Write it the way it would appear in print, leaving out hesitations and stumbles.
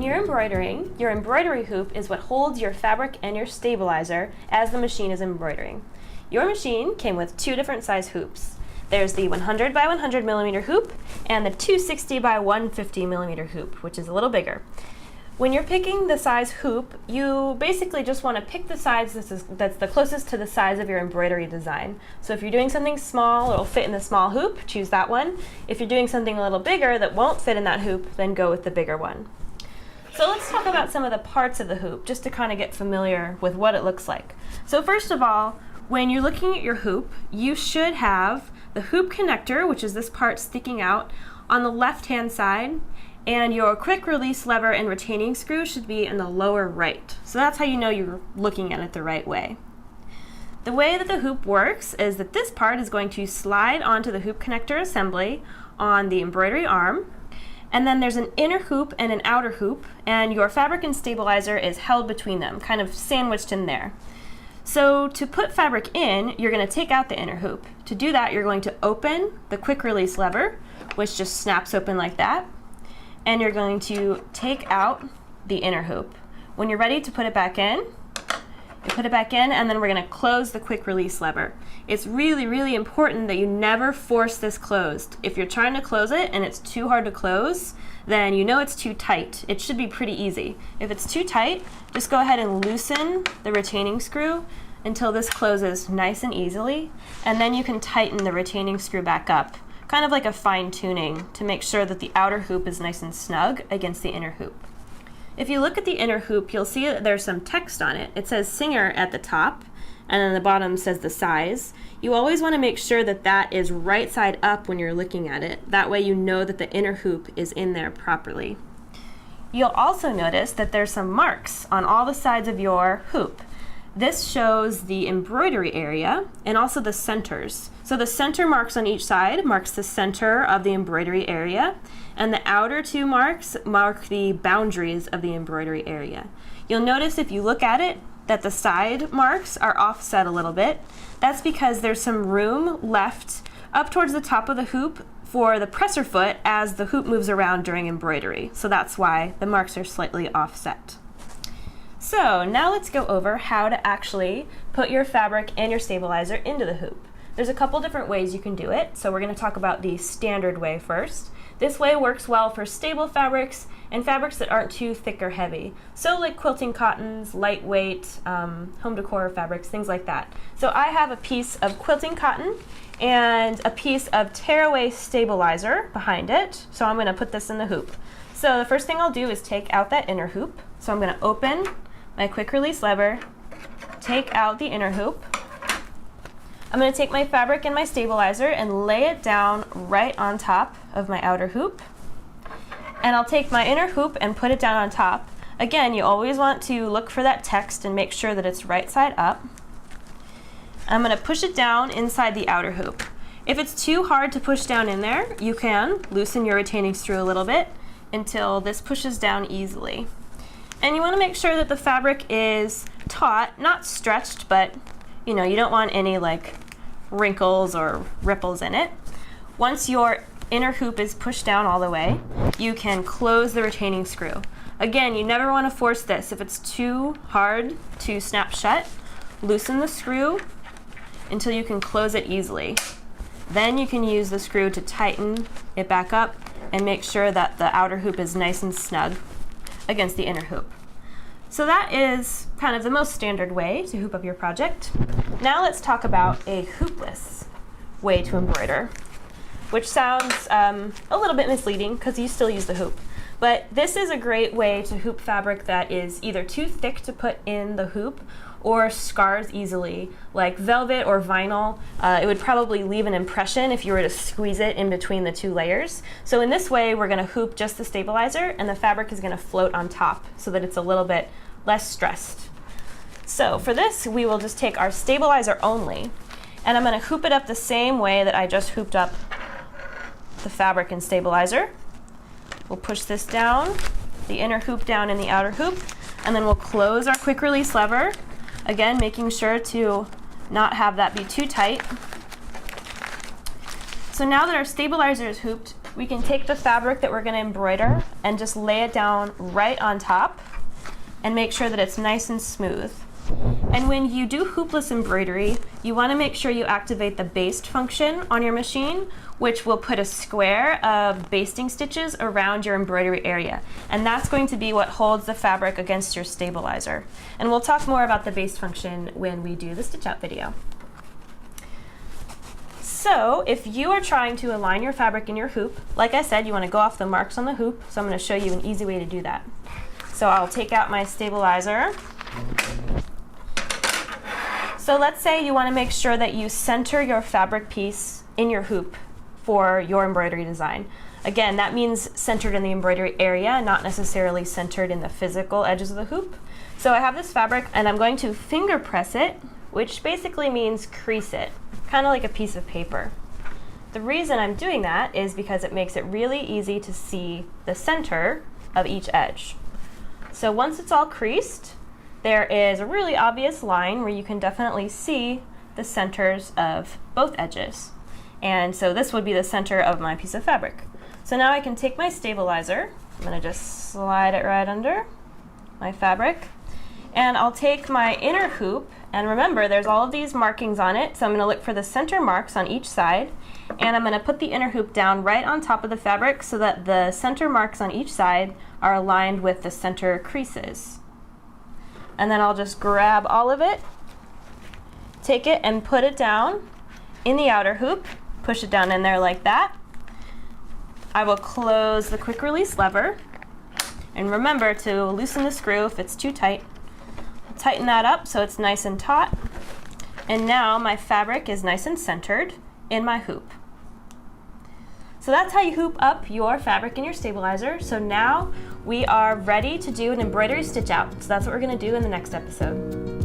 you're embroidering, your embroidery hoop is what holds your fabric and your stabilizer as the machine is embroidering. Your machine came with two different size hoops. There's the 100 by 100 millimeter hoop and the 260 by 150 millimeter hoop, which is a little bigger. When you're picking the size hoop, you basically just want to pick the size that's the closest to the size of your embroidery design. So if you're doing something small, it'll fit in the small hoop, choose that one. If you're doing something a little bigger that won't fit in that hoop, then go with the bigger one. So let's talk about some of the parts of the hoop, just to kind of get familiar with what it looks like. So first of all, when you're looking at your hoop, you should have the hoop connector, which is this part sticking out, on the left-hand side, and your quick release lever and retaining screw should be in the lower right. So that's how you know you're looking at it the right way. The way that the hoop works is that this part is going to slide onto the hoop connector assembly on the embroidery arm, and then there's an inner hoop and an outer hoop, and your fabric and stabilizer is held between them, kind of sandwiched in there. So to put fabric in, you're going to take out the inner hoop. To do that, you're going to open the quick release lever, which just snaps open like that, and you're going to take out the inner hoop. When you're ready to put it back in, you put it back in, and then we're going to close the quick release lever. It's really, really important that you never force this closed. If you're trying to close it and it's too hard to close, then you know it's too tight. It should be pretty easy. If it's too tight, just go ahead and loosen the retaining screw until this closes nice and easily, and then you can tighten the retaining screw back up, kind of like a fine-tuning to make sure that the outer hoop is nice and snug against the inner hoop. If you look at the inner hoop, you'll see that there's some text on it. It says Singer at the top, and then the bottom says the size. You always want to make sure that that is right side up when you're looking at it. That way you know that the inner hoop is in there properly. You'll also notice that there's some marks on all the sides of your hoop. This shows the embroidery area and also the centers. So the center marks on each side marks the center of the embroidery area, and the outer two marks mark the boundaries of the embroidery area. You'll notice if you look at it that the side marks are offset a little bit. That's because there's some room left up towards the top of the hoop for the presser foot as the hoop moves around during embroidery. So that's why the marks are slightly offset. So now let's go over how to actually put your fabric and your stabilizer into the hoop. There's a couple different ways you can do it, so we're going to talk about the standard way first. This way works well for stable fabrics and fabrics that aren't too thick or heavy. So like quilting cottons, lightweight, home decor fabrics, things like that. So I have a piece of quilting cotton and a piece of tearaway stabilizer behind it, so I'm going to put this in the hoop. So the first thing I'll do is take out that inner hoop. So I'm going to open my quick release lever, take out the inner hoop. I'm going to take my fabric and my stabilizer and lay it down right on top of my outer hoop. And I'll take my inner hoop and put it down on top. Again, you always want to look for that text and make sure that it's right side up. I'm going to push it down inside the outer hoop. If it's too hard to push down in there, you can loosen your retaining screw a little bit until this pushes down easily. And you want to make sure that the fabric is taut, not stretched, but you know, you don't want any like wrinkles or ripples in it. Once your inner hoop is pushed down all the way, you can close the retaining screw. Again, you never want to force this. If it's too hard to snap shut, loosen the screw until you can close it easily. Then you can use the screw to tighten it back up and make sure that the outer hoop is nice and snug against the inner hoop. So that is kind of the most standard way to hoop up your project. Now let's talk about a hoopless way to embroider, which sounds a little bit misleading because you still use the hoop. But this is a great way to hoop fabric that is either too thick to put in the hoop or scars easily, like velvet or vinyl. It would probably leave an impression if you were to squeeze it in between the two layers. So in this way, we're going to hoop just the stabilizer, and the fabric is going to float on top so that it's a little bit less stressed. So for this, we will just take our stabilizer only, and I'm going to hoop it up the same way that I just hooped up the fabric and stabilizer. We'll push this down, the inner hoop down in the outer hoop, and then we'll close our quick release lever. Again, making sure to not have that be too tight. So now that our stabilizer is hooped, we can take the fabric that we're going to embroider and just lay it down right on top and make sure that it's nice and smooth. And when you do hoopless embroidery, you want to make sure you activate the baste function on your machine, which will put a square of basting stitches around your embroidery area. And that's going to be what holds the fabric against your stabilizer. And we'll talk more about the baste function when we do the stitch out video. So if you are trying to align your fabric in your hoop, like I said, you want to go off the marks on the hoop. So I'm going to show you an easy way to do that. So I'll take out my stabilizer. So let's say you want to make sure that you center your fabric piece in your hoop for your embroidery design. Again, that means centered in the embroidery area, not necessarily centered in the physical edges of the hoop. So I have this fabric and I'm going to finger press it, which basically means crease it, kind of like a piece of paper. The reason I'm doing that is because it makes it really easy to see the center of each edge. So once it's all creased, there is a really obvious line where you can definitely see the centers of both edges. And so this would be the center of my piece of fabric. So now I can take my stabilizer, I'm going to just slide it right under my fabric, and I'll take my inner hoop, and remember there's all of these markings on it, so I'm going to look for the center marks on each side, and I'm going to put the inner hoop down right on top of the fabric so that the center marks on each side are aligned with the center creases. And then I'll just grab all of it, take it and put it down in the outer hoop, push it down in there like that. I will close the quick release lever, and remember to loosen the screw if it's too tight. Tighten that up so it's nice and taut. And now my fabric is nice and centered in my hoop. So that's how you hoop up your fabric in your stabilizer. So now we are ready to do an embroidery stitch out. So that's what we're going to do in the next episode.